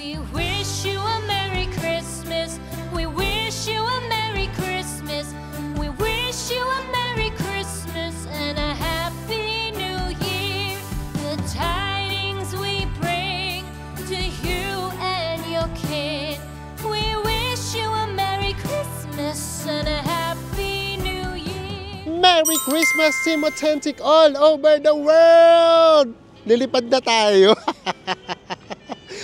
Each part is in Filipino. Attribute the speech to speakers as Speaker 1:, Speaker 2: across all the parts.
Speaker 1: We wish you a Merry Christmas. We wish you a Merry Christmas. We wish you a Merry Christmas and a Happy New Year. The tidings we bring to you and your kin. We wish you a Merry Christmas and a Happy New Year.
Speaker 2: Merry Christmas, Team Authentic all over the world! Lilipad na tayo.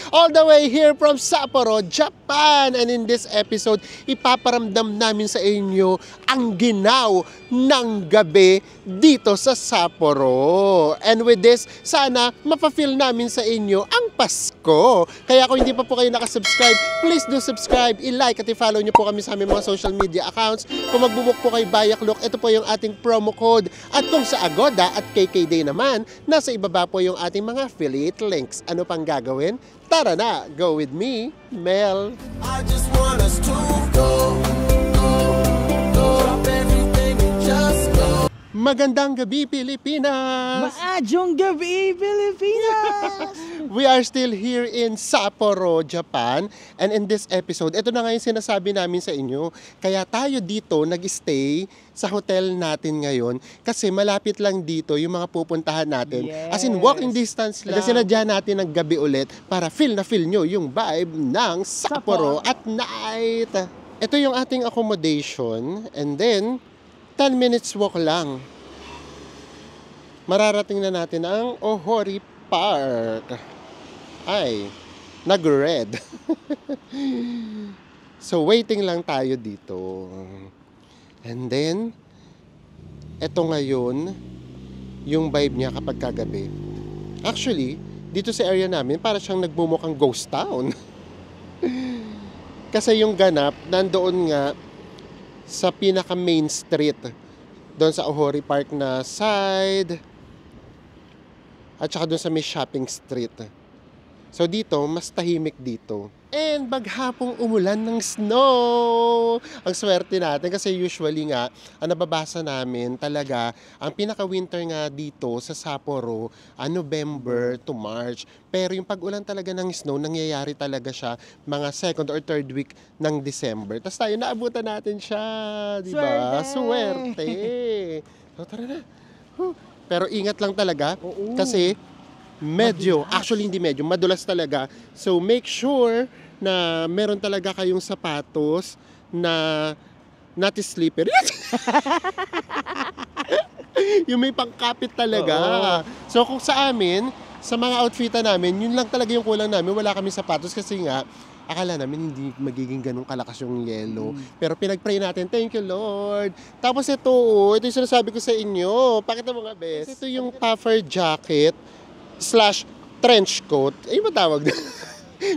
Speaker 2: All the way here from Sapporo, Japan. And in this episode, ipaparamdam namin sa inyo ang ginaw ng gabi dito sa Sapporo. And with this, sana mapafeel namin sa inyo ang Pasko. Kaya kung hindi pa po kayo nakasubscribe, please do subscribe, i-like at i-follow nyo po kami sa aming mga social media accounts. Kung magbubuk po kay Bayaklok, ito po yung ating promo code. At kung sa Agoda at KKday naman, nasa ibaba po yung ating mga affiliate links. Ano pang gagawin? Tara na, go with me, Mel.
Speaker 3: I just want us to go, drop everything and just go.
Speaker 2: Magandang gabi, Pilipinas!
Speaker 4: Maadjong gabi, Pilipinas!
Speaker 2: We are still here in Sapporo, Japan. And in this episode, ito na nga yung sinasabi namin sa inyo. Kaya tayo dito nag-stay sa hotel natin ngayon kasi malapit lang dito yung mga pupuntahan natin.
Speaker 4: Yes.
Speaker 2: As in walking distance lang. Kasi sinadya natin ng gabi ulit para feel nyo yung vibe ng Sapporo at night. Ito yung ating accommodation and then 10 minutes walk lang. Mararating na natin ang Ohori Park. Ay, nag-red. So waiting lang tayo dito. And then, eto ngayon, yung vibe niya kapag kagabi. Actually, dito sa area namin, para siyang nagmumukhang ghost town. Kasi yung ganap, nandoon nga sa pinaka main street, doon sa Ohori Park na side, at saka doon sa may shopping street. So dito, mas tahimik dito. And baghapong umulan ng snow. Ang swerte natin kasi usually nga, ang nababasa namin talaga, ang pinaka-winter nga dito sa Sapporo, November to March. Pero yung pag-ulan talaga ng snow, nangyayari talaga siya mga second or third week ng December. Tapos tayo, naabutan natin siya. Diba? Swerte! So tara na. Pero ingat lang talaga kasi actually hindi medyo, madulas talaga. So make sure na meron talaga kayong sapatos na not slippery. Yung may pangkapit talaga. So kung sa amin, sa mga outfitan namin, yun lang talaga yung kulang namin. Wala kami sapatos kasi nga, akala namin hindi magiging ganun kalakas yung yelo. Pero pinag-pray natin, thank you Lord. Tapos ito yung sinasabi ko sa inyo. Pakita mo nga, bes. Ito yung puffer jacket / trench coat. Ay, matawag na.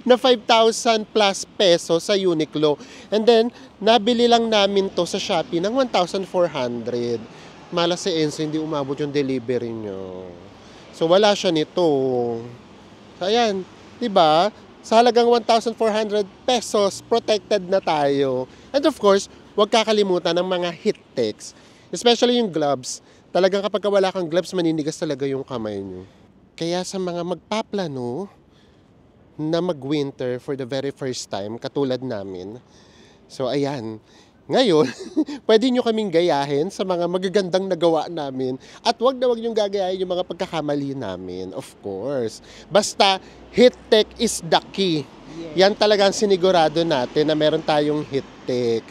Speaker 2: Na 5,000 plus peso sa Uniqlo. And then, nabili lang namin to sa Shopee ng 1,400. Malas si Enzo, hindi umabot yung delivery nyo. So, wala siya nito. So, ayan. Diba? Sa halagang 1,400 pesos, protected na tayo. And of course, huwag kakalimutan ng mga heat techs. Especially yung gloves. Talagang kapag wala kang gloves, maninigas talaga yung kamay nyo. Kaya sa mga magpaplano na mag-winter for the very first time, katulad namin, so ayan, ngayon, pwede nyo kaming gayahin sa mga magagandang nagawa namin at wag na wag nyo gagayahin yung mga pagkakamali namin, of course. Basta, heat tech is the key. Yan talagang sinigurado natin na meron tayong heat tech.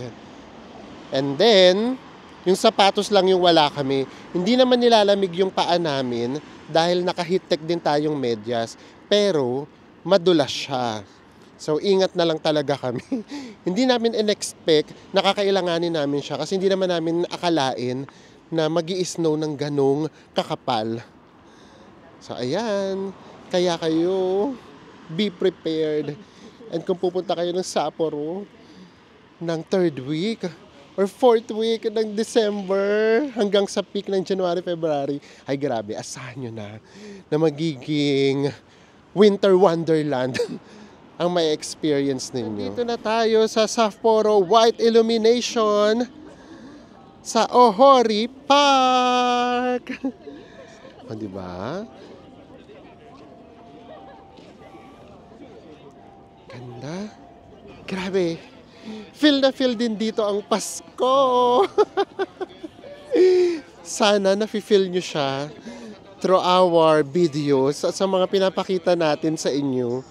Speaker 2: And then, yung sapatos lang yung wala kami. Hindi naman nilalamig yung paa namin dahil naka-heat tech din tayong medyas. Pero, madulas siya. So, ingat na lang talaga kami. Hindi namin in-expect na kakailanganin namin siya kasi hindi naman namin akalain na mag-i-snow ng ganong kakapal. So, ayan. Kaya kayo, be prepared. And kung pupunta kayo ng Sapporo ng 3rd week or 4th week ng December hanggang sa peak ng January, February, ay grabe, asahan nyo na magiging winter wonderland ang may experience ninyo. Dito na tayo sa Sapporo White Illumination sa Ohori Park. O, diba? Ganda. Grabe. Feel na feel din dito ang Pasko. Sana nafe-feel nyo siya through our videos at sa mga pinapakita natin sa inyo.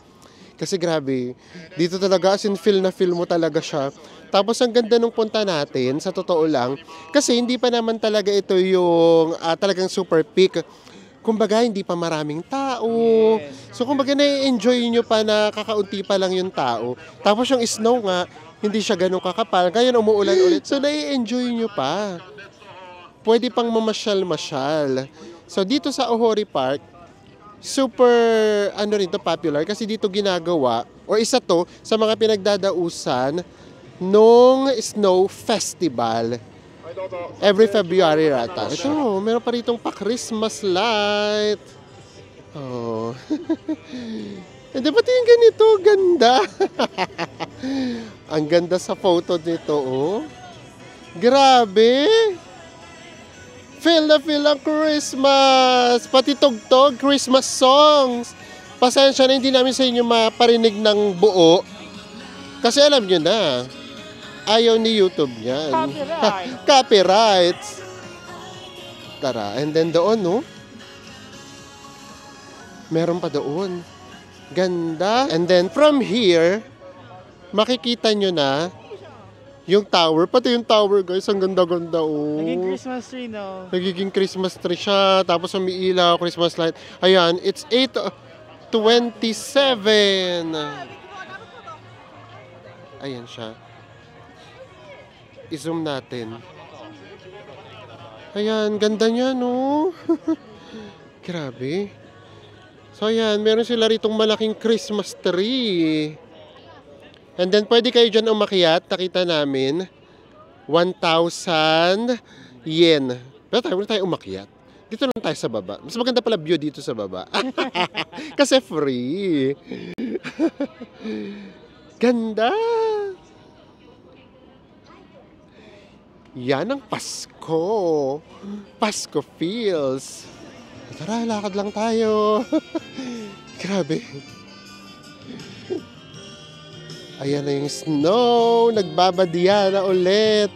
Speaker 2: Kasi grabe, dito talaga as in feel na feel mo talaga siya. Tapos ang ganda nung punta natin, sa totoo lang, kasi hindi pa naman talaga ito yung talagang super peak. Kumbaga, hindi pa maraming tao. So, kumbaga, na-enjoy nyo pa na kakaunti pa lang yung tao. Tapos yung snow nga, hindi siya ganun kakapal. Ngayon, umuulan ulit. So, na-enjoy nyo pa. Pwede pang mamasyal-masyal. So, dito sa Ohori Park, super, popular. Kasi dito ginagawa, or isa to, sa mga pinagdadausan nung Snow Festival. Every February rata. Ito, meron pa ritong pa-Christmas light. Oh. Hindi ba yung ganito? Ganda. Ang ganda sa photo nito, oh. Grabe. Feel na feel ang Christmas. Pati tugtog, Christmas songs. Pasensya na hindi namin sa inyo maparinig ng buo. Kasi alam nyo na, ayaw ni YouTube niyan. Copyright. Tara, and then doon, no? Meron pa doon. Ganda. And then from here, makikita nyo na yung tower. Pati yung tower, guys, ang ganda-ganda, oh.
Speaker 4: Naging Christmas tree, no?
Speaker 2: Nagiging Christmas tree siya. Tapos umiilaw, Christmas light. Ayan, it's 8:27. Ayan siya. I-zoom natin. Ayan, ganda niya, no? Grabe. So, ayan, meron sila ritong malaking Christmas tree. And then, pwede kayo dyan umakyat. Nakita namin, 1,000 yen. Pero tayo, tayo umakyat. Dito lang tayo sa baba. Mas maganda pala view dito sa baba. Kasi free. Ganda. Yan ang Pasko. Pasko feels. Tara, lakad lang tayo. Grabe. Ayan na yung snow. Nagbabadya na ulit.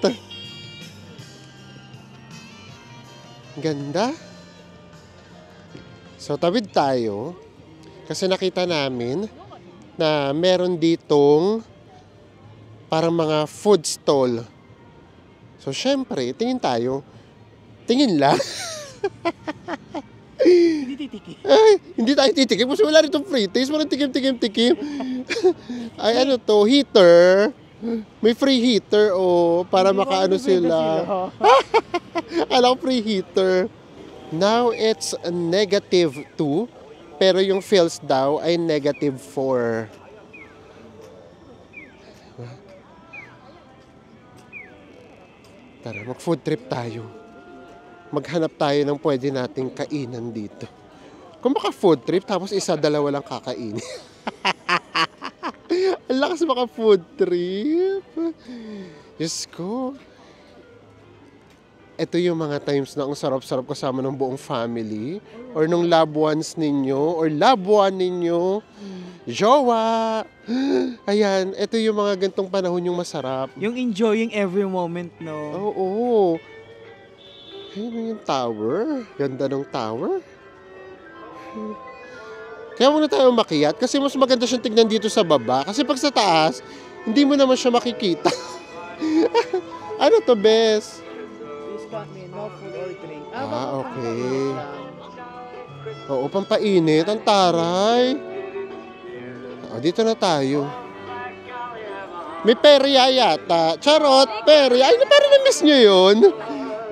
Speaker 2: Ganda. So, tawid tayo. Kasi nakita namin na meron ditong parang mga food stall. So, syempre, tingin tayo. Tingin lang.
Speaker 4: Hindi titiki.
Speaker 2: Ay, hindi tayo titikim. Kasi wala rin itong free taste. Walang tikim-tikim-tikim. Ay, ano to? Heater. May free heater, oh. Para makaano sila. Alam ko free heater. Now, it's a -2. Pero yung feels daw ay -4. Tara, mag-food trip tayo. Maghanap tayo ng pwede nating kainan dito. Kung baka food trip, tapos isa, dalawa lang kakainin. Ang lakas maka food trip. Diyos ko. Ito yung mga times na ang sarap-sarap kasama ng buong family or nung loved ones ninyo or loved one ninyo. Jowa. Ayan, ito yung mga gantong panahon yung masarap.
Speaker 4: Yung enjoying every moment, no?
Speaker 2: Oo. Ayun yung tower. Ganda ng tower. Kaya muna tayo umakyat kasi mas maganda siyang tignan dito sa baba. Kasi pag sa taas, hindi mo naman siya makikita. Ano to, Bes?
Speaker 4: Please cut me, no food or drink.
Speaker 2: Okay. Oo, pampainit. Ang taray. Dito na tayo. May perya yata. Charot, perya. Ay, parang na-miss nyo yun.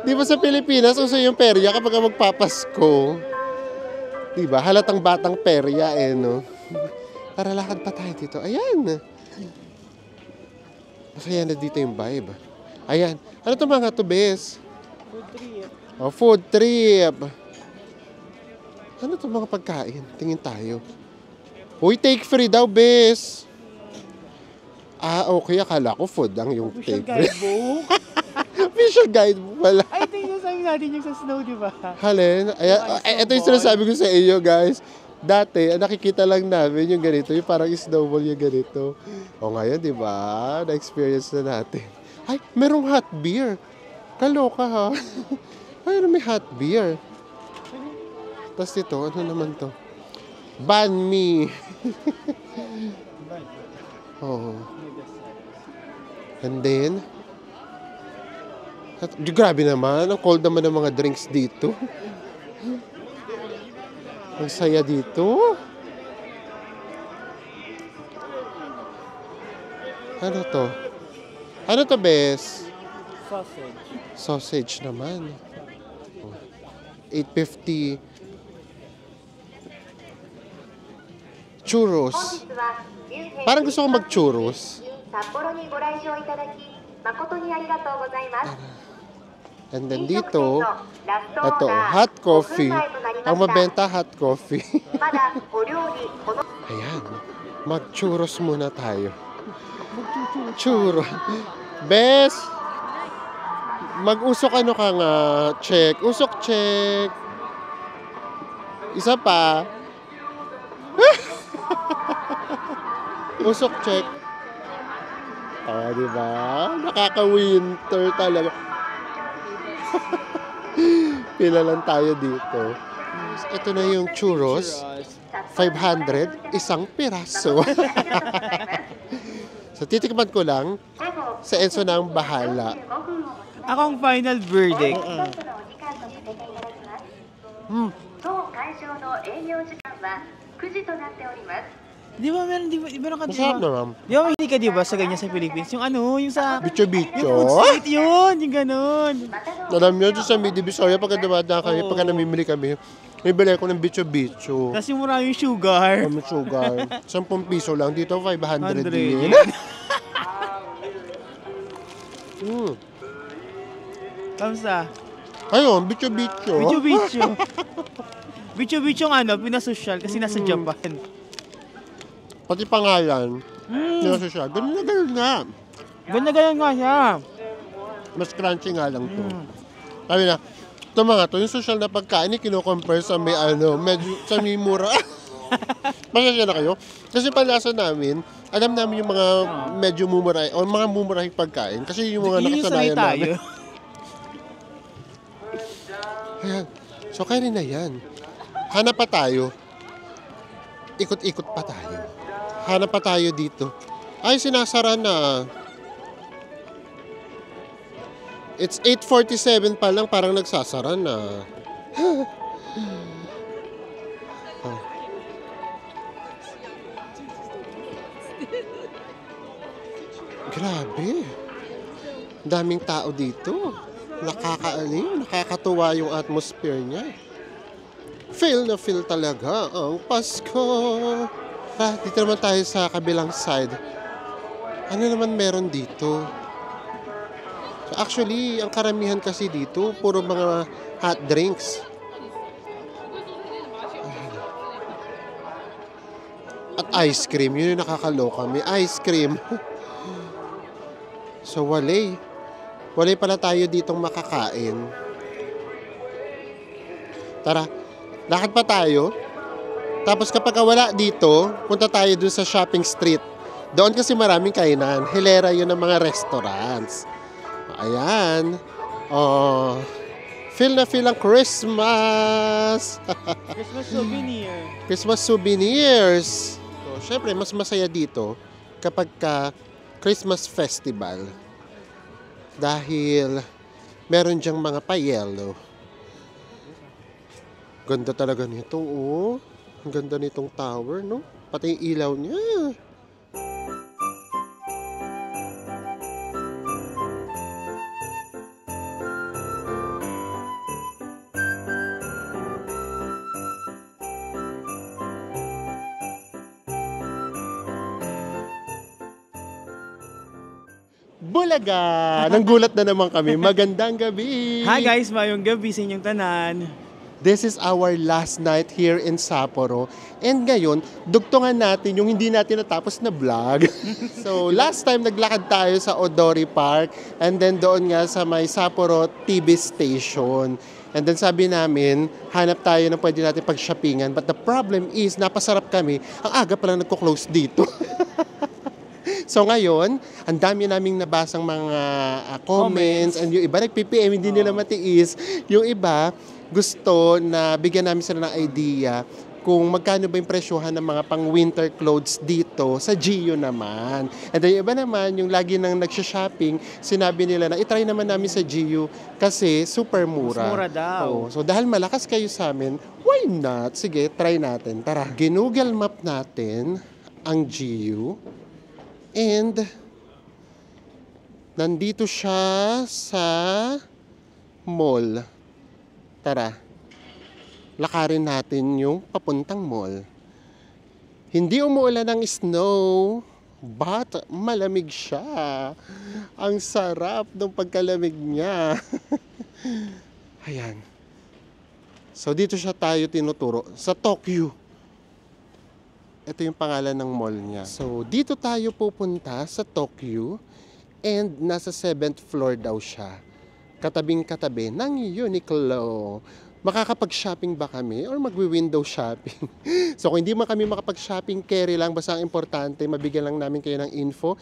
Speaker 2: Di ba sa Pilipinas, uso yung perya kapag magpapasko? Di ba? Halatang batang perya, no? Tara, lakad pa tayo dito. Ayan. Masaya na dito yung vibe. Ayan. Ano to mga to, Bes?
Speaker 4: Food trip.
Speaker 2: Oh, food trip. Ano to mga pagkain? Tingin tayo. Uy, take free daw, Bes. Okay. Akala ko food ang yung
Speaker 4: Official
Speaker 2: take free.
Speaker 4: guidebook.
Speaker 2: Official guidebook pala.
Speaker 4: I think nasabi natin yung sa snow, di ba?
Speaker 2: Halin. Ayan, ito yung sinasabi ko sa iyo, guys. Dati, ang nakikita lang namin yung ganito, yung parang snowball yung ganito. O ngayon, di ba? Na-experience na natin. Ay, merong hot beer. Kaloka ha. Ay, may hot beer. Tapos ito, ano naman to? Banh mi. Oh. And then, grabe naman, ang cold naman ng mga drinks dito. Ang saya dito. Ano to? Ano to, Bes?
Speaker 4: Sausage.
Speaker 2: Sausage naman. 850. Churros. Parang gusto ko mag-churros.
Speaker 5: 札幌にご来場いただき誠にありがとうございます。
Speaker 2: And then dito, ito, hot coffee. Ang mabenta, hot coffee.
Speaker 5: まだお料理この
Speaker 2: Ayan. Mag-churros muna tayo. Churros. Bes! Mag-usok ano ka nga? Check. Usok check. Isa pa. Usok check. Ah, di ba? Nakaka-winter talaga. Pila lang tayo dito. Ito na yung churros. 500, isang piraso. So, titikman ko lang. Sa Enzo na ang bahala.
Speaker 4: Ako ang final verdict.
Speaker 5: 当会場の営業時間は9時となっております。
Speaker 4: Di ba meron ka, di
Speaker 2: Masarap
Speaker 4: ba?
Speaker 2: naman.
Speaker 4: Di ba mahilig ka, di ba, sa ganyan sa Philippines? Yung ano, yung sa... Yung food
Speaker 2: Bicho-bicho.
Speaker 4: street yun, yung ganun.
Speaker 2: Alam nyo, doon sa Midi Visoria, pagka dumadaan kami, pagka namimili kami, may bili ko ng bicho-bicho.
Speaker 4: Tapos yung maraming sugar.
Speaker 2: May sugar. 10 piso lang. Dito, 500 din.
Speaker 4: Kamsa?
Speaker 2: Ayun, bicho-bicho.
Speaker 4: Bicho-bicho. Bicho-bicho ang ano, pinasosyal kasi nasa Japan.
Speaker 2: Pati pangalan. Nasa siya. Ganun na ganun nga.
Speaker 4: Ganda-ganda nga siya.
Speaker 2: Mas crunchy nga lang to. Sabi na, ito mga to, yung social na pagkain, kino-compare sa may ano, medyo, sa may mura. Masasya na kayo? Kasi palasa namin, alam namin yung mga medyo mumuray, o mga mumurahing pagkain. Kasi yung mga
Speaker 4: Yun yung sanay
Speaker 2: nakasanayan
Speaker 4: tayo.
Speaker 2: namin. Ayan. So, kaya rin na yan. Hanap pa tayo. Ikot-ikot pa tayo. Hanap pa tayo dito. Ay, sinasara na. It's 8:47 pa lang, parang nagsasara na. Oh. Grabe. Daming tao dito. Nakakaaliw, nakakatuwa yung atmosphere niya. Feel na feel talaga ang Pasko. Dito naman tayo sa kabilang side. Ano naman meron dito? So actually, ang karamihan kasi dito, puro mga hot drinks. At ice cream, yun yung nakakaloka. May ice cream. So walay pala tayo ditong makakain. Tara, lakad pa tayo. Tapos kapag wala dito, punta tayo dun sa shopping street. Doon kasi maraming kainan. Hilera yun ng mga restaurants. Ayan. Oh, feel na feel ang Christmas.
Speaker 4: Christmas souvenir.
Speaker 2: Christmas souvenirs. So, syempre, mas masaya dito kapag Christmas festival. Dahil meron diyang mga payelo. Ganda talaga nito, oh. Ang ganda nitong tower, no? Pati yung ilaw niya. Bulaga! Nanggulat na naman kami. Magandang gabi!
Speaker 4: Hi guys, mayong gabi sa inyong tanan.
Speaker 2: This is our last night here in Sapporo. And ngayon, dugtungan natin yung hindi natin natapos na vlog. So, last time naglakad tayo sa Odori Park and then doon nga sa may Sapporo TV station. And then sabi namin, hanap tayo ng pwede natin pag-shoppingan. But the problem is, napasarap kami. Ang aga pa lang nagko-close dito. So ngayon, ang dami naming nabasang mga comments. And yung iba nag-PPM, hindi nila matiis. Yung iba, gusto na bigyan namin sila ng idea kung magkano ba yung presyohan ng mga pang-winter clothes dito sa Gio naman. And then yung iba naman, yung lagi nang nagsha-shopping, sinabi nila na itry naman namin sa Gio kasi super mura.
Speaker 4: Mas mura daw.
Speaker 2: Oo. So dahil malakas kayo sa amin, why not? Sige, try natin. Tara, ginoogle map natin ang Gio. And nandito siya sa mall. Tara. Lakarin natin yung papuntang mall. Hindi umuulan ng snow, but malamig siya. Ang sarap ng pagkalamig niya. Ayan. So dito siya tayo tinuturo sa Tokyo. Ito yung pangalan ng mall niya. So dito tayo pupunta sa Tokyo and nasa 7th floor daw siya. Katabing-katabi ng Uniqlo. Makakapag-shopping ba kami or magwi-window shopping? So kung hindi man kami makapag-shopping, carry lang. Basta ang importante, mabigyan lang namin kayo ng info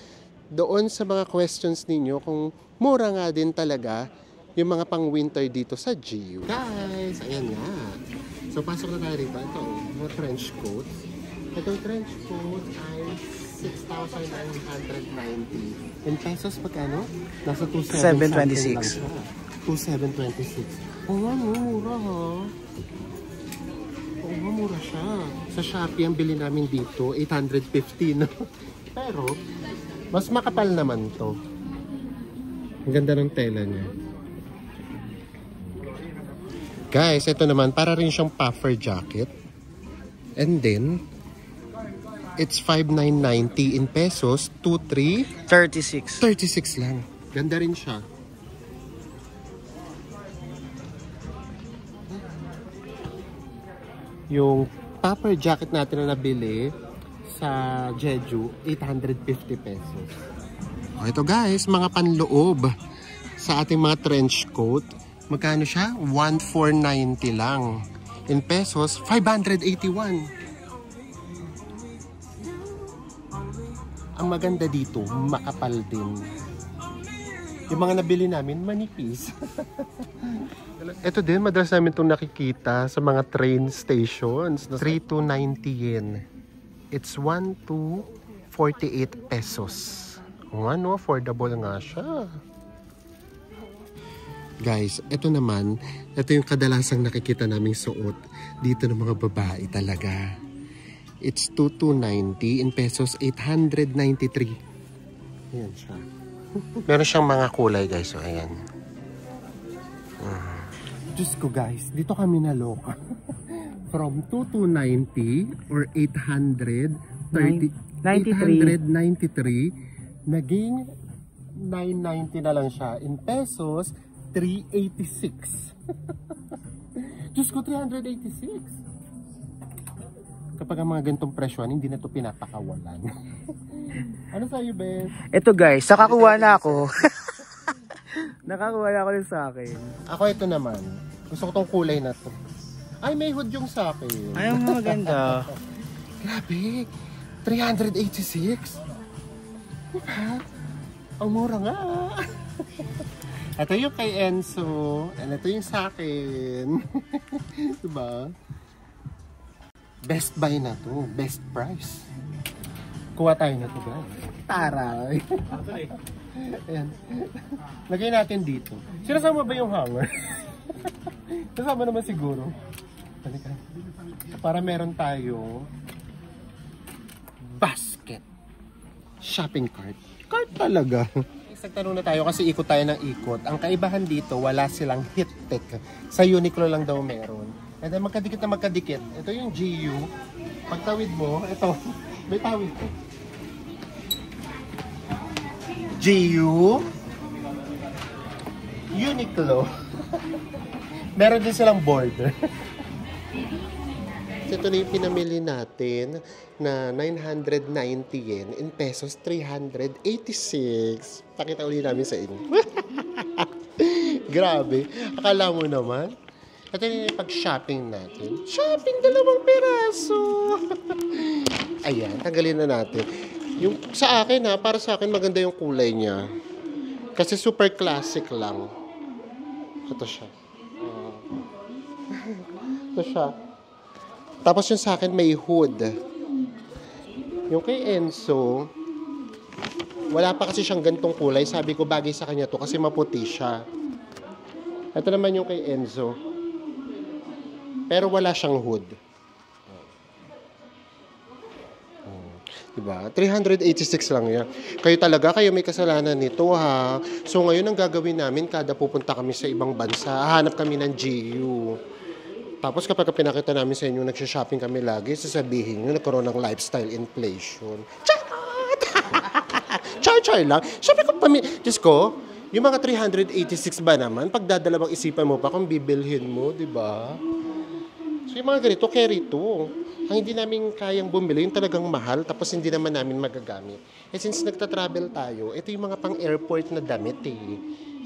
Speaker 2: doon sa mga questions ninyo kung mura nga din talaga yung mga pang-winter dito sa Gio. Guys, ayan nga. So pasok na tayo rito. Ito, mga trench coat. Itong trench coat ay 6,990. In pesos, pagkano? Nasa 2,726. 2,726. Oo nga, mura ha. Oo nga, mura siya. Sa Shopee, ang bili namin dito, 850 no? Pero, mas makapal naman to. Ang ganda ng tela niya. Guys, ito naman, para rin siyang puffer jacket. And then, it's 5,990 in pesos,
Speaker 4: 36.
Speaker 2: 36 lang. Ganda rin siya. Yung puffer jacket natin na nabili sa Jeju, 850 pesos. O ito guys, mga panloob sa ating mga trench coat. Magkano siya? 1,490 lang. In pesos, 581. Ang maganda dito, makapal din. Yung mga nabili namin, manipis. Ito din, madalas namin itong nakikita sa mga train stations. 3,290 yen. It's 1,248 pesos. O ano, affordable nga siya. Guys, ito naman, ito yung kadalasang nakikita naming suot dito ng mga babae talaga. It's 2,290 in pesos, 893. Ayan siya. Meron siyang mga kulay guys, so ayan. Diyos ko guys, dito kami naloka. From 2,290 or 893, naging 990 na lang siya. In pesos, 386. Diyos ko, 386. Kapag ang mga ganitong presyon, hindi na ito pinapakawalan. Ano sa'yo, Beth?
Speaker 4: Ito guys, nakakuha na ako. Nakakuha na ako rin sa akin.
Speaker 2: Ako ito naman. Gusto ko tong kulay na to. Ay, may hood yung sa akin.
Speaker 4: Ay, ang maganda.
Speaker 2: Grabe. 386. Diba? Ang mura nga. Ito yung kay Enzo. And ito yung sa akin. Diba? Best buy na to. Best price. Kuha tayo na to, guys. Taray. Ayan. Lagay natin dito. Sinasama ba yung hanger? Kasama naman siguro. Para meron tayo basket. Shopping cart. Cart talaga. Nagtanong na tayo kasi ikot tayo ng ikot. Ang kaibahan dito, wala silang heat tech. Sa Uniqlo lang daw meron. And then magkadikit na magkadikit. Ito yung GU. Pagtawid mo, ito. May tawid ko. GU. Uniqlo. Meron din silang border. Ito na yung pinamili natin na 990 yen. In pesos, 386. Pakita ulit namin sa inyo. Grabe. Akala mo naman, Ito yung pag-shopping natin. Shopping, 2 piraso. Ayan, tanggalin na natin. Yung sa akin para sa akin maganda yung kulay niya. Kasi super classic lang. Ito siya. Ito siya. Tapos yung sa akin may hood. Yung kay Enzo, wala pa kasi siyang gantong kulay. Sabi ko bagay sa kanya to kasi maputi siya. Ito naman yung kay Enzo. Pero wala siyang hood. Diba? 386 lang yan. Kayo may kasalanan nito ha. So ngayon ang gagawin namin, kada pupunta kami sa ibang bansa, hanap kami ng GU. Tapos kapag pinakita namin sa inyo, nagsha-shopping kami lagi, sasabihin nyo, nagkaroon ng lifestyle inflation. Charot! Char-char lang. Siyempre Diyos ko, yung mga 386 ba naman, pagdadalawang isipan mo pa kung bibilhin mo, di ba? So yung mga ganito, carry to. Ang hindi namin kayang bumili, yung talagang mahal, tapos hindi naman namin magagamit. Since nagta-travel tayo, ito yung mga pang-airport na damit eh.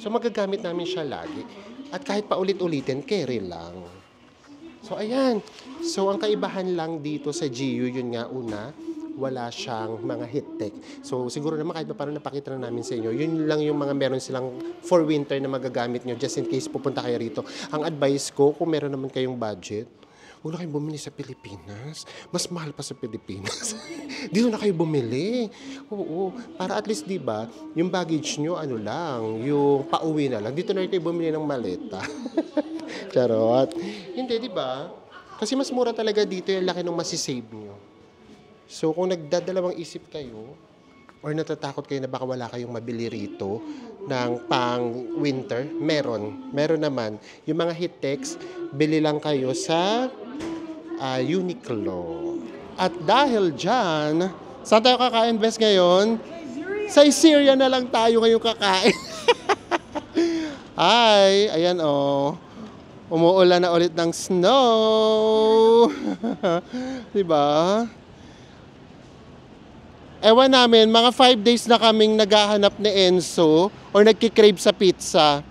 Speaker 2: So magagamit namin siya lagi. At kahit pa ulit-ulitin, carry lang. So ayan. So ang kaibahan lang dito sa GU, yun nga una, wala siyang mga heat tech. So siguro naman kahit pa paano napakita na namin sa inyo, yun lang yung mga meron silang for winter na magagamit nyo just in case pupunta kayo rito. Ang advice ko, kung meron naman kayong budget, huwag na kayo bumili sa Pilipinas. Mas mahal pa sa Pilipinas. Dito na kayo bumili. Oo, para at least, di ba, yung baggage nyo, yung pauwi na lang. Dito na kayo bumili ng maleta. Charot. Hindi, di ba? Kasi mas mura talaga dito yung laki ng masisave nyo. So, kung nagdadalawang isip kayo, or natatakot kayo na baka wala kayong mabili rito ng pang-winter, meron. Meron naman. Yung mga heat techs, bili lang kayo sa Uniqlo. At dahil dyan, saan tayo kaka-invest ngayon? Sa Syria na lang tayo ngayon kakain. Ay, ayan umuulan na ulit ng snow. Diba? Ewan namin, mga 5 days na kaming naghahanap ni Enzo or nagkikrave sa pizza.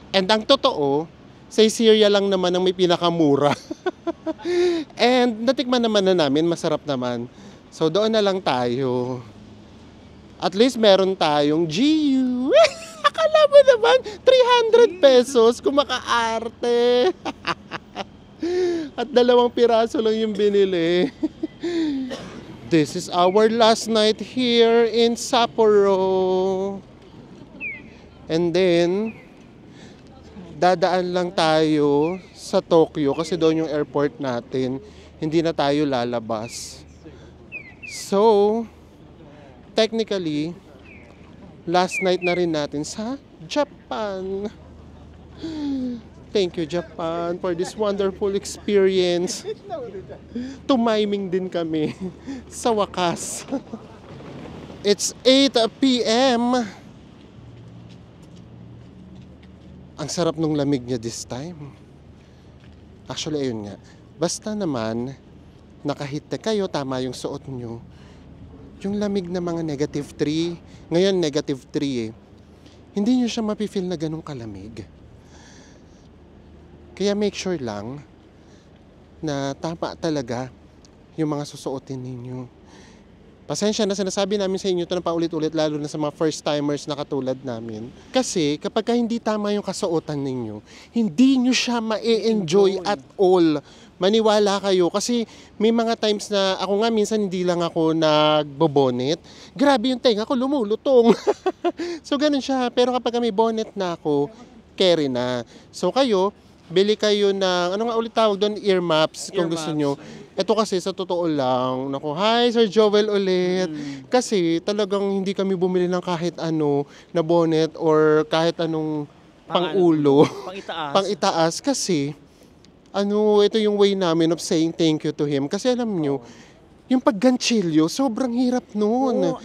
Speaker 2: And ang totoo, sa Syria lang naman ang may pinakamura. And natikman naman na namin, masarap naman. So doon na lang tayo. At least meron tayong GU. Akala mo naman, 300 pesos kung makaarte. At 2 piraso lang yung binili. This is our last night here in Sapporo. And then, dadaan lang tayo sa Tokyo kasi doon yung airport natin. Hindi na tayo lalabas. So, technically, last night na rin natin sa Japan. Thank you, Japan, for this wonderful experience. Tumiming din kami sa wakas. It's 8 p.m. Ang sarap nung lamig niya this time. Actually, ayun nga. Basta naman, nakahit kayo, tama yung suot nyo. Yung lamig na mga -3, ngayon -3 eh. Hindi nyo siya mapifeel na ganun kalamig. Kaya make sure lang na tama talaga yung mga susuotin ninyo. Pasensya na, sinasabi namin sa inyo ito na paulit-ulit, lalo na sa mga first-timers na katulad namin. Kasi kapag hindi tama yung kasuotan ninyo, hindi nyo siya ma-enjoy at all. Maniwala kayo. Kasi may mga times na ako nga minsan hindi lang ako nagbo-bonnet. Grabe yung tenga ko, lumulutong. So ganun siya. Pero kapag may bonnet na ako, carry na. So kayo, bili kayo ng, ano nga ulit tawag doon, earmuffs, kung gusto nyo. Ito kasi sa totoo lang, naku, hi Sir Joel ulit. Kasi talagang hindi kami bumili ng kahit ano na bonnet or kahit anong pang-ulo.
Speaker 4: Pang-itaas.
Speaker 2: Pang-itaas kasi, ito yung way namin of saying thank you to him. Kasi alam nyo, yung pagganchilyo, sobrang hirap noon.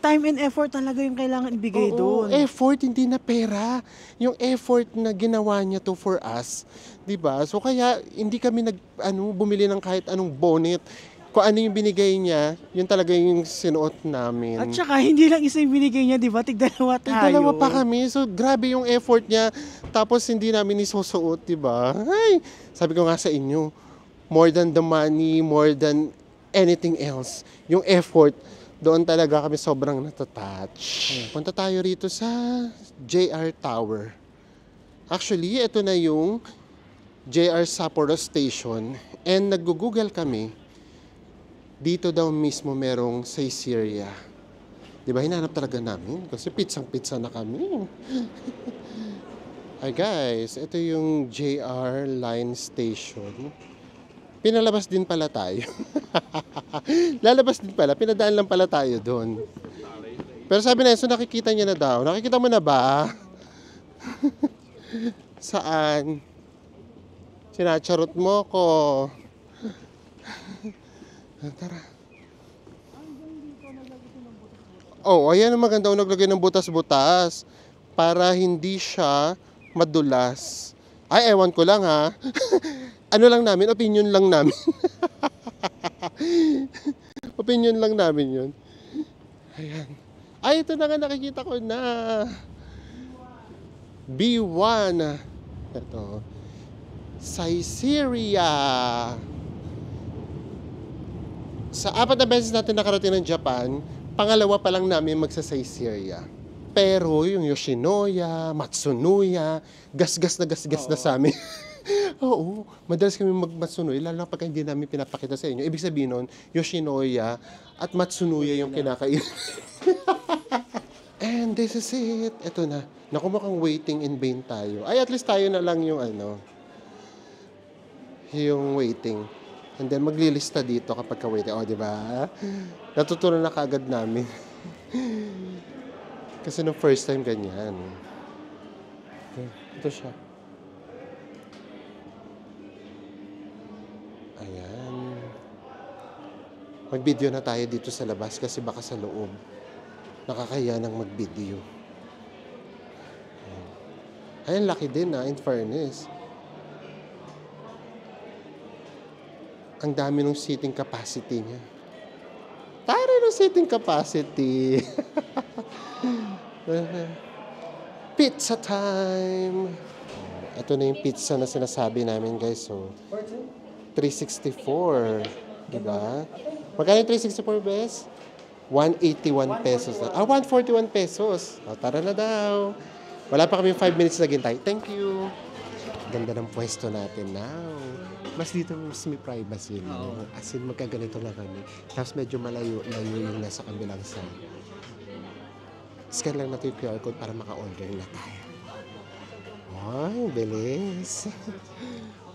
Speaker 4: Time and effort talaga yung kailangan ibigay doon.
Speaker 2: Effort, hindi na pera. Yung effort na ginawa niya to for us. Diba? So kaya, hindi kami bumili ng kahit anong bonnet. kung ano yung binigay niya, yun talaga yung sinuot namin.
Speaker 4: At saka, hindi lang isa yung binigay niya, di ba? Tigdalawa tayo.
Speaker 2: Dalawa pa kami. So, grabe yung effort niya. Tapos, hindi namin isusuot, di ba? Ay, sabi ko nga sa inyo, more than the money, more than anything else, yung effort, doon talaga kami sobrang natatouch. Punta tayo rito sa JR Tower. Actually, ito na yung JR Sapporo Station. And nag-google kami. Dito daw mismo merong Caesarea. Di ba, hinanap talaga namin? Kasi pitsang-pitsa na kami. Ay guys, ito yung JR Line Station. Pinalabas din pala tayo. Lalabas din pala, pinadaan lang pala tayo doon. Pero sabi na, so nakikita niya na daw. Nakikita mo na ba? Saan? Sinacharot mo ko. Tara. Oh, ayan ang maganda naglagay ng butas-butas para hindi siya madulas. Ay, ewan ko lang ha. Ano lang namin, opinion lang namin. Opinion lang namin yun. Ayan. Ay, ito na nga nakikita ko na. B1. Ito. Caesarea. Sa 4 na beses natin nakarating ng Japan, pangalawa pa lang namin magsa-Caesarea. Pero yung Yoshinoya, Matsunoya, gasgas na sa amin. Oo, madalas kami mag-Matsunoya, lalo na pagka hindi namin pinapakita sa inyo. Ibig sabihin nun, Yoshinoya at Matsunoya yung kinakain. And this is it. Ito na. Naku, mukhang waiting in vain tayo. Ay, at least tayo na lang yung yung waiting. And then maglilista dito kapag ka-waiting. O, di ba? Natutunan na kaagad namin. Kasi nung first time ganyan. Ito siya. Ayan. Mag-video na tayo dito sa labas kasi baka sa loob. Nakakaya nang mag-video. Ayan, laki din in fairness. Ang dami ng seating capacity niya. Tara ng seating capacity. Pizza time! Ito na yung pizza na sinasabi namin, guys. So, 364. Diba? Magkano yung 364, bes? 181 pesos na. 141 pesos. O, tara na daw. Wala pa kami 5 minutes na gintay. Thank you. Ganda ng pwesto natin now. Mas dito mas may privacy. As in, magkaganito lang kami. Tapos medyo malayo yung nasa kabilang side. Scan lang natin yung QR code para maka-order na tayo. Ay, bilis.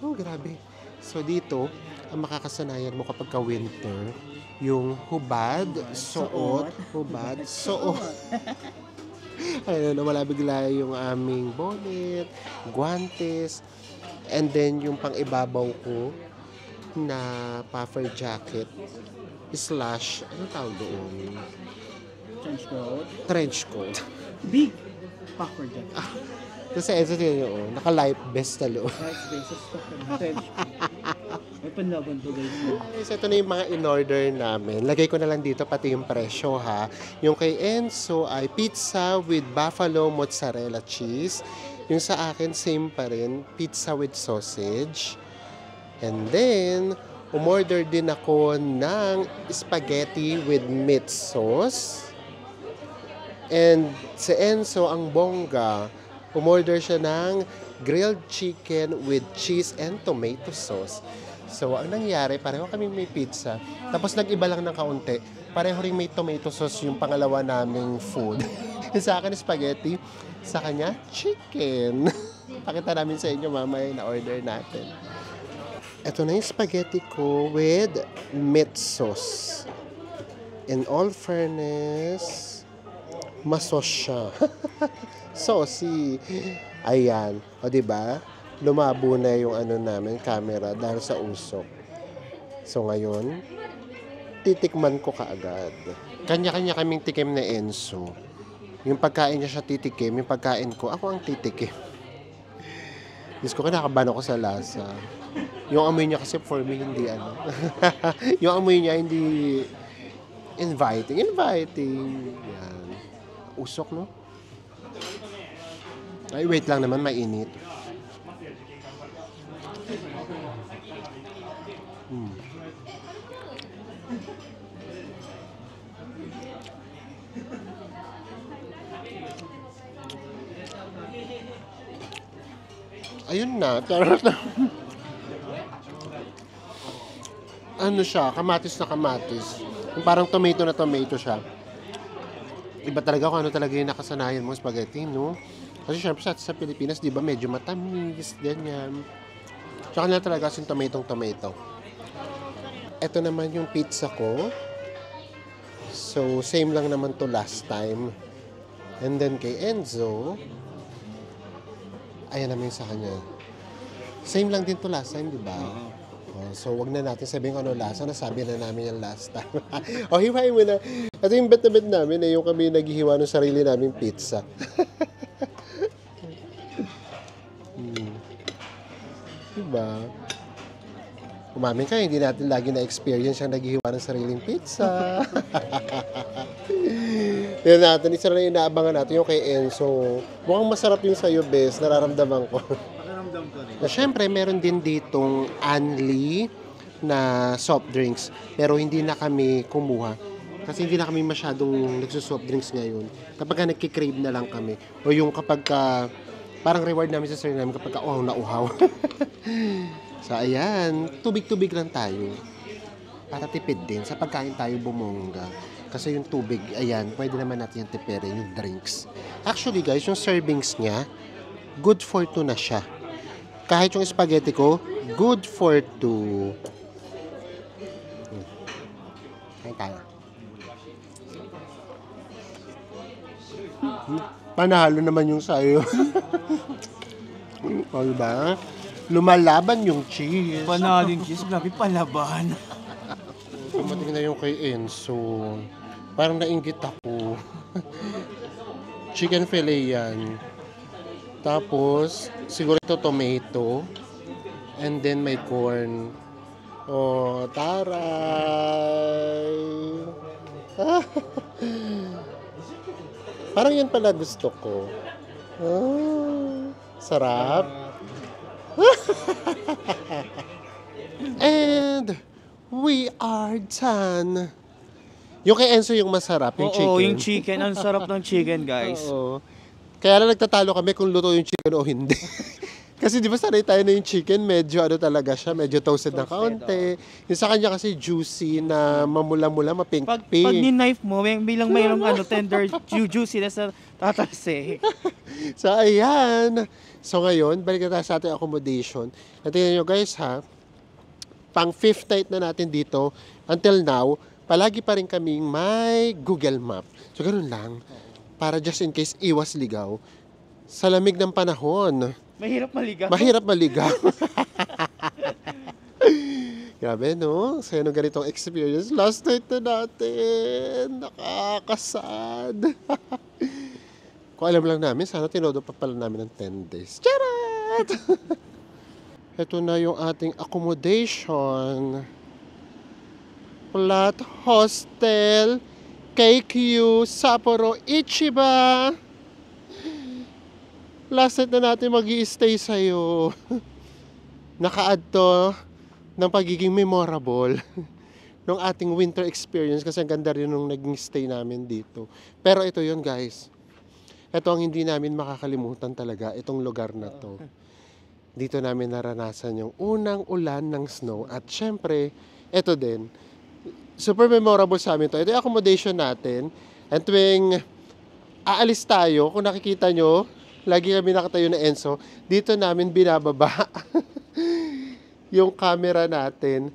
Speaker 2: Oh, grabe. So dito, ang makakasanayan mo kapag ka-winter, yung hubad, suot. Ayun, wala bigla yung aming bonnet, guantes, and then yung pang-ibabaw ko na puffer jacket slash, ano tawag doon? Trench coat.
Speaker 4: Big puffer jacket.
Speaker 2: Kasi ito yun, naka-life vest na loob.
Speaker 4: Life basis. Trench coat. May panlaban to guys.
Speaker 2: So, ito na yung mga in-order namin. Lagay ko na lang dito pati yung presyo ha. Yung kay Enzo ay pizza with buffalo mozzarella cheese. Yung sa akin, same pa rin. Pizza with sausage. And then, umorder din ako ng spaghetti with meat sauce. And si Enzo, ang bongga, umorder siya ng grilled chicken with cheese and tomato sauce. So, ang nangyari, pareho kami may pizza. Tapos nag-iba lang ng kaunti. Pareho rin may tomato sauce yung pangalawa naming food. Sa akin, spaghetti. Sa kanya, chicken. Pakita namin sa inyo mamaya na order natin. Ito na yung spaghetti ko with meat sauce. In all fairness, masos siya. Saucy. Ayan. O, diba? Lumabo na yung namin, camera, dahil sa usok. So, ngayon, titikman ko kaagad. Kanya-kanya kaming tikim na Enzo. Yung pagkain niya siya titikim, yung pagkain ko, ako ang titikim. Diyos ko, kinakabahan ako sa lasa. Yung amoy niya kasi for me hindi ano. Yung amoy niya hindi inviting. Yan. Usok, no? Ay, wait lang naman, mainit. Ayun na, charot na. Ano siya, kamatis na kamatis. Yung parang tomato na tomato siya. Iba talaga kung ano talaga yung nakasanayan mo spaghetti, no? Kasi syempre sa Pilipinas, di ba, medyo matamis, ganyan. Tsaka na talaga kasing tomato. Ito naman yung pizza ko. So, same lang naman to last time. And then kay Enzo, ayan naman yung sa kanya. Same lang din to last time, di ba? So, wag na natin sabihin kung ano lasa. Nasabi na namin yung last time. Hiwain mo na. Ito yung bet na bet namin yung kami naghihiwa ng sarili naming pizza. Diba? Umamin ka, hindi natin lagi na-experience yung naghihiwa ng sariling pizza. Tignan natin, isa na inaabangan natin yung kay Enzo. Mukhang masarap yung sa'yo, bes. Nararamdaman ko.
Speaker 4: Pakiramdam ko rin.
Speaker 2: Na syempre, meron din ditong Anli na soft drinks. Pero hindi na kami kumuha. Kasi hindi na kami masyadong nagsusoft drinks ngayon. Kapag ka nagkikrave na lang kami. O yung kapag ka, parang reward namin sa sarili namin kapag ka uhaw na uhaw. So, ayan. Tubig-tubig lang tayo. Para tipid din. Sa pagkain tayo bumongga. Kasi yung tubig, ayan, pwede naman natin yung tipirin, yung drinks. Actually, guys, yung servings niya, good for 2 na siya. Kahit yung spaghetti ko, good for 2. Kain tayo. Panalo naman yung sayo. O, diba? Lumalaban yung cheese.
Speaker 4: Panalo yung cheese, grabe palaban.
Speaker 2: Dumating na yung kay Enzo. Parang nainggit ako. Chicken fillet yan. Tapos, siguro ito tomato. And then may corn. Oh, taray! Parang yan pala gusto ko. Sarap. And we are done. Yung kay Enzo yung masarap, yung chicken.
Speaker 4: Oo, yung chicken. Ang sarap ng chicken, guys.
Speaker 2: Oo. Kaya lang nagtatalo kami kung luto yung chicken o hindi. Kasi di ba sanay tayo na yung chicken, medyo ano talaga siya, medyo toasted ng kaunti. Yung sa kanya kasi juicy na mamula-mula,
Speaker 4: Pag
Speaker 2: mapink-pink.
Speaker 4: ni-knife mo, bilang mayroong tender, juicy na sa tatalsik.
Speaker 2: So, ayan. So, ngayon, balik na tayo sa ating accommodation. At tingnan nyo guys ha, pang 5th night na natin dito, until now, palagi pa rin kaming may Google Map. So, ganun lang. Para just in case iwas ligaw. Sa lamig ng panahon.
Speaker 4: Mahirap maligaw.
Speaker 2: Mahirap maligaw. Grabe, no? Sa'yo nung ganitong experience. Last night na natin. Nakakasad. Kung alam lang namin, sana tinodo pa pala namin ng 10 days. Charat! Ito na yung ating accommodation. Flat Hostel, KQ, Sapporo, Ichiba. Last night na natin mag-i-stay sa'yo. Naka-add to ng pagiging memorable ng ating winter experience kasi ang ganda rin nung naging stay namin dito. Pero ito yun guys. Ito ang hindi namin makakalimutan talaga, itong lugar na to. Dito namin naranasan yung unang ulan ng snow at syempre, ito din. Super memorable sa amin to. Ito yung accommodation natin. And tuwing aalis tayo, kung nakikita nyo, lagi kami nakatayo na Enzo, dito namin binababa yung camera natin.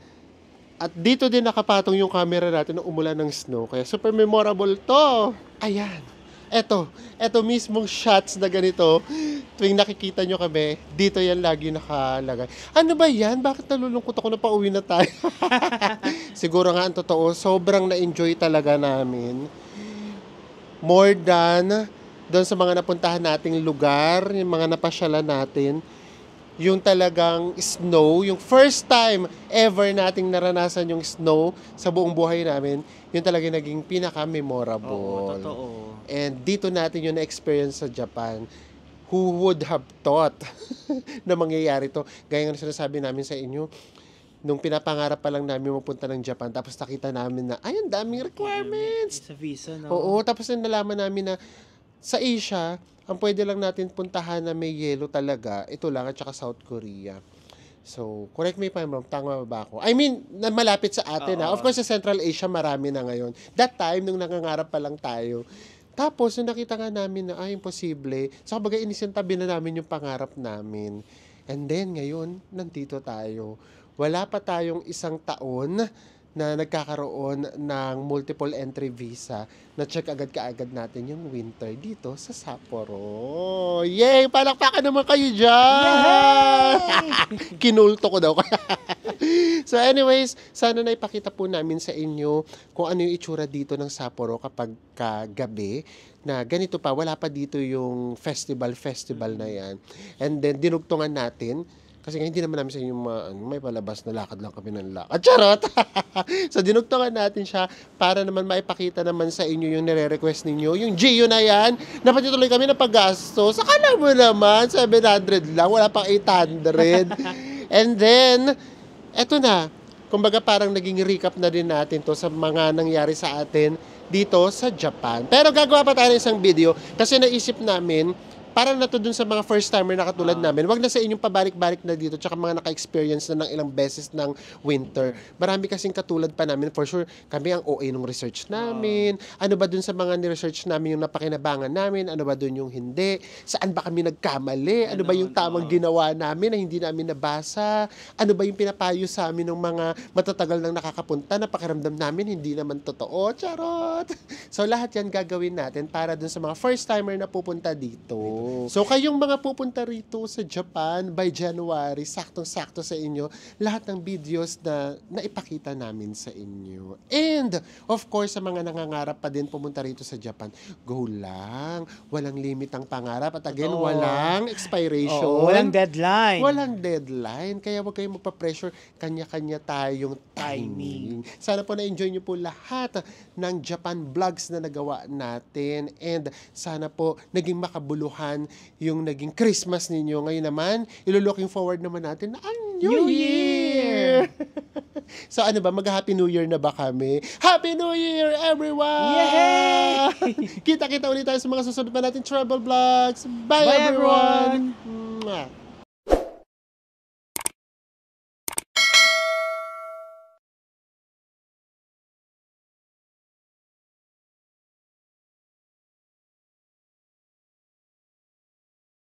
Speaker 2: At dito din nakapatong yung camera natin nung umulan ng snow. Kaya super memorable to. Ayan. Eto mismong shots na ganito, tuwing nakikita nyo kami, dito yan lagi nakalagay. Ano ba yan? Bakit nalulungkot ako na pauwi na tayo? Siguro nga ang totoo, sobrang na-enjoy talaga namin. More than doon sa mga napuntahan nating lugar, yung mga napasyalan natin. yung talagang snow, yung first time ever nating naranasan yung snow sa buong buhay namin, yun talaga naging pinaka-memorable.
Speaker 4: Oo, totoo.
Speaker 2: And dito natin yung na-experience sa Japan. Who would have thought na mangyayari to? Gaya nga sinasabi namin sa inyo, nung pinapangarap pa lang namin mapunta ng Japan, tapos nakita namin na, ay, ang daming requirements.
Speaker 4: Sa visa, no?
Speaker 2: Oo, tapos nalaman namin na sa Asia, ang pwede lang natin puntahan na may yelo talaga, ito lang, at saka South Korea. So, correct me if I'm wrong, tama ba ako? I mean, na malapit sa atin ha. Of course, sa Central Asia, marami na ngayon. That time, nung nangangarap pa lang tayo. Tapos, nung nakita nga namin na, imposible. So, bagay inisintabi na namin yung pangarap namin. And then, ngayon, nandito tayo. Wala pa tayong isang taon na nagkakaroon ng multiple entry visa na check agad kaagad natin yung winter dito sa Sapporo. Yay! Palakpakan naman kayo dyan! Kinulto ko daw. So anyways, sana naipakita po namin sa inyo kung ano yung itsura dito ng Sapporo kapag gabi na ganito pa, wala pa dito yung festival na yan. And then dinugtungan natin kasi nga hindi naman namin sa inyo may palabas na lakad lang kami ng lakad. Charot! So, dinugtungan natin siya para naman maipakita naman sa inyo yung nire-request ninyo. Yung Gio na yan, napatuloy kami ng paggastos. Akala mo naman, 700 lang, wala pang 800. And then, eto na. Kumbaga parang naging recap na din natin to sa mga nangyari sa atin dito sa Japan. Pero gagawa pa tayo ng isang video kasi naisip namin, parang na to dun sa mga first timer na katulad namin, wag na sa inyong pabalik-balik na dito tsaka mga naka-experience na ng ilang beses ng winter. Marami kasing katulad pa namin, for sure, kami ang OA nung research namin. Ano ba dun sa mga ni-research namin yung napakinabangan namin? Ano ba dun yung hindi? Saan ba kami nagkamali? Ano ba yung tamang ginawa namin na hindi namin nabasa? Ano ba yung pinapayo sa amin ng mga matatagal nang nakakapunta na pakiramdam namin hindi naman totoo? Charot! So lahat yan gagawin natin para dun sa mga first timer na pupunta dito. So, kayong mga pupunta rito sa Japan by January, saktong-sakto sa inyo, lahat ng videos na naipakita namin sa inyo. And, of course, sa mga nangangarap pa din pumunta rito sa Japan, go lang. Walang limit ang pangarap. At again, walang expiration.
Speaker 4: Oo, walang deadline.
Speaker 2: Walang deadline. Kaya huwag kayong magpa-pressure. Kanya-kanya tayong timing. Sana po na-enjoy nyo po lahat ng Japan vlogs na nagawa natin. And sana po naging makabuluhan yung naging Christmas ninyo. Ngayon naman, ilo-looking forward naman natin na ang New Year! So ano ba, mag-Happy New Year na ba kami? Happy New Year, everyone!
Speaker 4: Yay!
Speaker 2: Kita-kita ulit tayo sa mga susunod pa natin travel vlogs. Bye,
Speaker 4: Bye,
Speaker 2: everyone!
Speaker 4: everyone!
Speaker 2: Mwah!